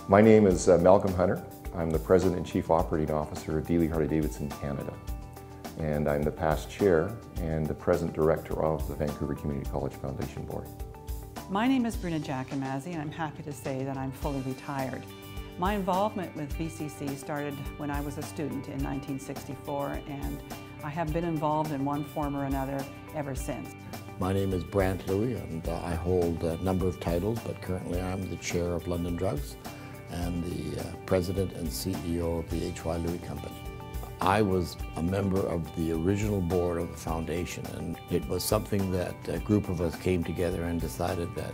My name is Malcolm Hunter. I'm the President and Chief Operating Officer of Dealey Harley-Davidson Canada. And I'm the past chair and the present director of the Vancouver Community College Foundation Board. My name is Bruna Giacomazzi, and I'm happy to say that I'm fully retired. My involvement with VCC started when I was a student in 1964, and I have been involved in one form or another ever since. My name is Brant Louie, and I hold a number of titles, but currently I'm the chair of London Drugs and the president and CEO of the H.Y. Louie Company. I was a member of the original board of the foundation, and it was something that a group of us came together and decided that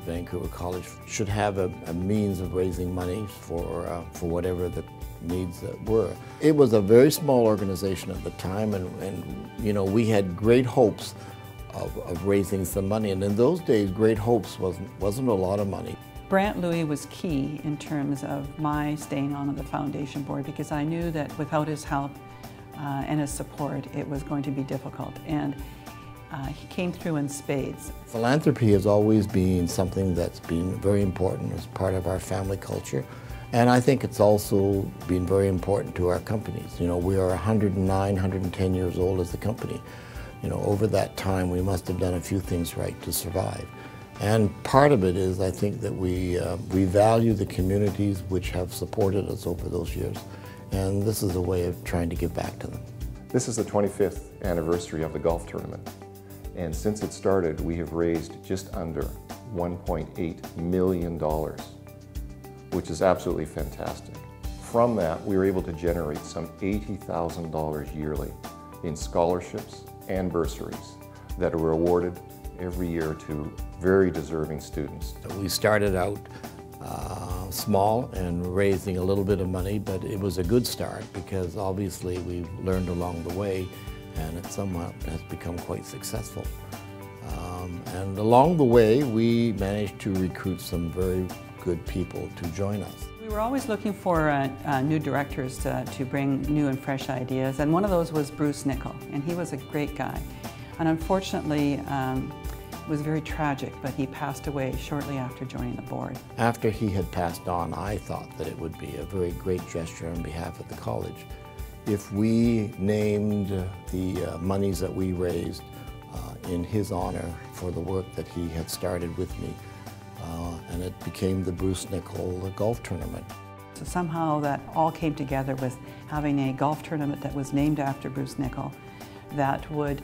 Vancouver College should have a means of raising money for whatever the needs were. It was a very small organization at the time, and you know, we had great hopes of raising some money, and in those days great hopes wasn't a lot of money. Brant Louie was key in terms of my staying on the foundation board, because I knew that without his help and his support it was going to be difficult, and he came through in spades. Philanthropy has always been something that's been very important as part of our family culture, and I think it's also been very important to our companies. You know, we are 109, 110 years old as a company. You know, over that time we must have done a few things right to survive. And part of it is, I think, that we value the communities which have supported us over those years, and this is a way of trying to give back to them. This is the 25th anniversary of the golf tournament, and since it started we have raised just under $1.8 million, which is absolutely fantastic. From that we were able to generate some $80,000 yearly in scholarships and bursaries that were awarded every year to very deserving students. We started out small and raising a little bit of money, but it was a good start because obviously we've learned along the way, and it somewhat has become quite successful. And along the way we managed to recruit some very good people to join us. We were always looking for new directors to bring new and fresh ideas, and one of those was Bruce Nicol, and he was a great guy. And unfortunately, it was very tragic, but he passed away shortly after joining the board. After he had passed on, I thought that it would be a very great gesture on behalf of the college if we named the monies that we raised in his honor for the work that he had started with me. And it became the Bruce Nicol Golf Tournament. So somehow that all came together with having a golf tournament that was named after Bruce Nicol, that would,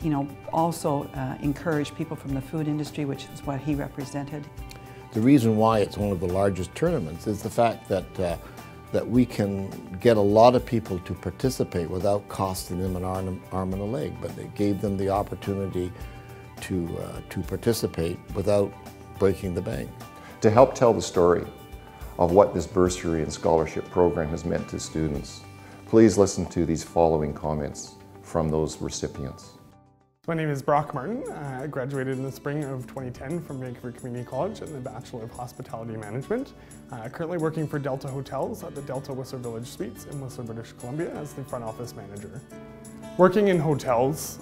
you know, also encourage people from the food industry, which is what he represented. The reason why it's one of the largest tournaments is the fact that that we can get a lot of people to participate without costing them an arm and a leg, but it gave them the opportunity to participate without breaking the bank. To help tell the story of what this bursary and scholarship program has meant to students, please listen to these following comments from those recipients. My name is Brock Martin. I graduated in the spring of 2010 from Vancouver Community College in the Bachelor of Hospitality Management. Currently working for Delta Hotels at the Delta Whistler Village Suites in Whistler, British Columbia as the front office manager. Working in hotels,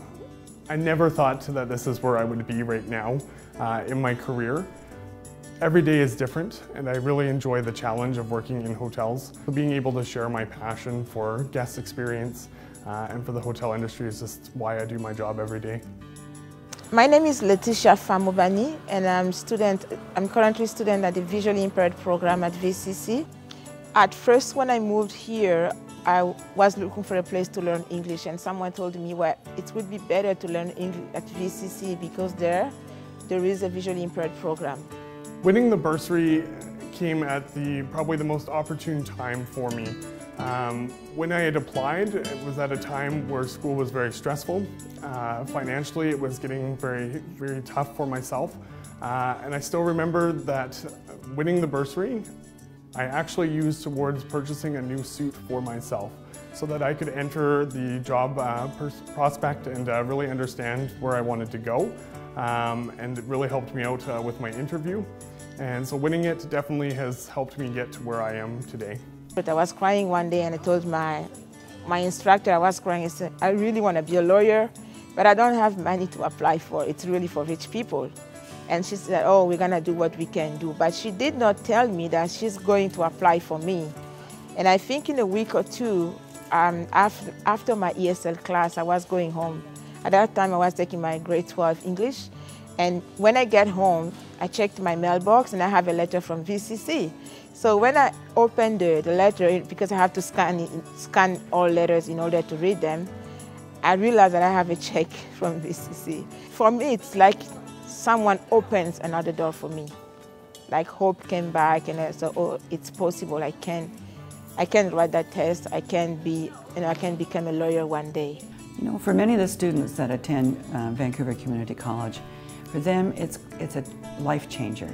I never thought that this is where I would be right now in my career. Every day is different, and I really enjoy the challenge of working in hotels. Being able to share my passion for guest experience and for the hotel industry is just why I do my job every day. My name is Letitia Famobani, and I'm currently a student at the Visually Impaired program at VCC. At first, when I moved here, I was looking for a place to learn English, and someone told me, well, it would be better to learn English at VCC because there is a visually impaired program. Winning the bursary came at probably the most opportune time for me. When I had applied, it was at a time where school was very stressful. Financially, it was getting very, very tough for myself. And I still remember that winning the bursary, I actually used towards purchasing a new suit for myself so that I could enter the job prospect and really understand where I wanted to go. And it really helped me out with my interview. And so winning it definitely has helped me get to where I am today. But I was crying one day and I told my instructor, I was crying, I said, I really want to be a lawyer, but I don't have money to apply for. It's really for rich people. And she said, oh, we're gonna do what we can do. But she did not tell me that she's going to apply for me. And I think in a week or two, after my ESL class, I was going home. At that time, I was taking my grade 12 English. And when I get home, I checked my mailbox and I have a letter from VCC. So when I opened the letter, because I have to scan all letters in order to read them, I realized that I have a check from VCC. For me, it's like someone opens another door for me. Like hope came back, and I said, oh, it's possible. I can write that test. I can become a lawyer one day. You know, for many of the students that attend Vancouver Community College, for them it's a life changer.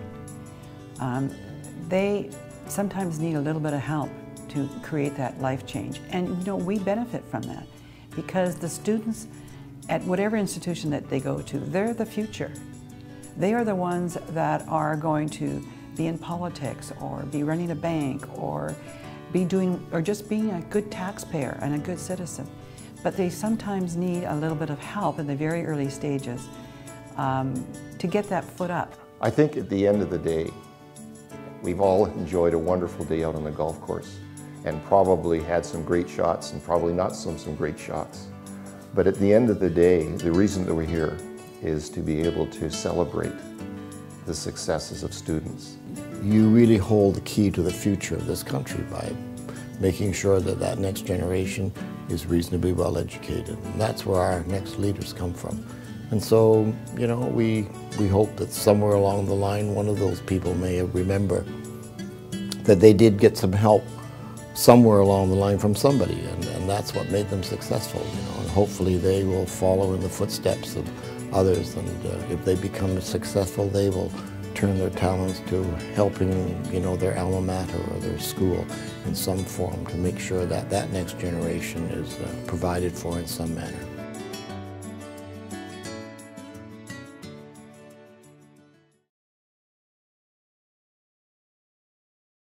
They sometimes need a little bit of help to create that life change, and you know, we benefit from that because the students at whatever institution that they go to, they're the future. They are the ones that are going to be in politics or be running a bank or just being a good taxpayer and a good citizen. But they sometimes need a little bit of help in the very early stages to get that foot up. I think at the end of the day, we've all enjoyed a wonderful day out on the golf course and probably had some great shots and probably not some great shots. But at the end of the day, the reason that we're here is to be able to celebrate the successes of students. You really hold the key to the future of this country by making sure that that next generation is reasonably well educated. And that's where our next leaders come from. And so, you know, we hope that somewhere along the line, one of those people may remember that they did get some help somewhere along the line from somebody, and that's what made them successful, you know, and hopefully they will follow in the footsteps of others, and if they become successful, they will turn their talents to helping, you know, their alma mater or their school in some form to make sure that that next generation is provided for in some manner.